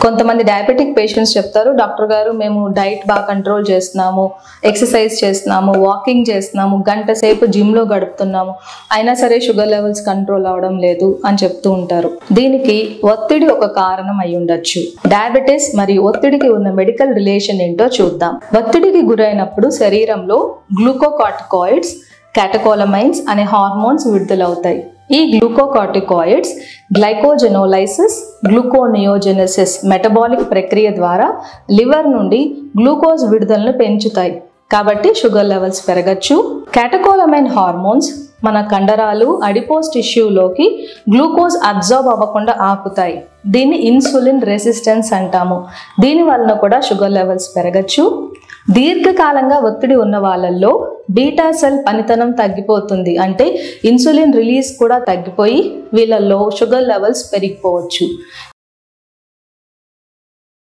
కొంతమంది diabetic patients చెప్తారు, doctor గారు మేము డైట్ బాగా కంట్రోల్ చేస్తున్నాము, ఎక్సర్సైజ్ చేస్తున్నాము, వాకింగ్ చేస్తున్నాము, గంట సేపు జిమ్లో గడుపుతున్నాము, అయినా సరే షుగర్ లెవెల్స్ కంట్రోల్ అవ్వడం లేదు అని చెప్తూ ఉంటారు. దీనికి ఒత్తిడి ఒక కారణం అయి ఉండొచ్చు. డయాబెటిస్ మరియు ఒత్తిడికి ఉన్న మెడికల్ రిలేషన్ ఏంటో చూద్దాం. ఒత్తిడికి గురైనప్పుడు శరీరంలో గ్లూకోకార్టికాయిడ్స్, క్యాటకోలమైన్స్ అనే హార్మోన్స్ విడుదలవుతాయి. ఈ గ్లూకోకార్టికాయిడ్స్ గ్లైకోజెనోలైసిస్, గ్లూకోనియోజెనసిస్ మెటబాలిక్ ప్రక్రియ ద్వారా లివర్ నుండి గ్లూకోజ్ విడుదలను పెంచుతాయి. కాబట్టి షుగర్ లెవెల్స్ పెరగచ్చు. క్యాటకోలమైన్ హార్మోన్స్ మన కండరాలు, అడిపోస్ టిష్యూలోకి గ్లూకోజ్ అబ్జార్బ్ అవ్వకుండా ఆపుతాయి. దీన్ని ఇన్సులిన్ రెసిస్టెన్స్ అంటాము. దీని వలన కూడా షుగర్ లెవెల్స్ పెరగచ్చు. దీర్ఘకాలంగా ఒత్తిడి ఉన్న వాళ్ళల్లో బీటా సెల్ పనితనం తగ్గిపోతుంది. అంటే ఇన్సులిన్ రిలీజ్ కూడా తగ్గిపోయి వీళ్ళల్లో షుగర్ లెవెల్స్ పెరిగిపోవచ్చు.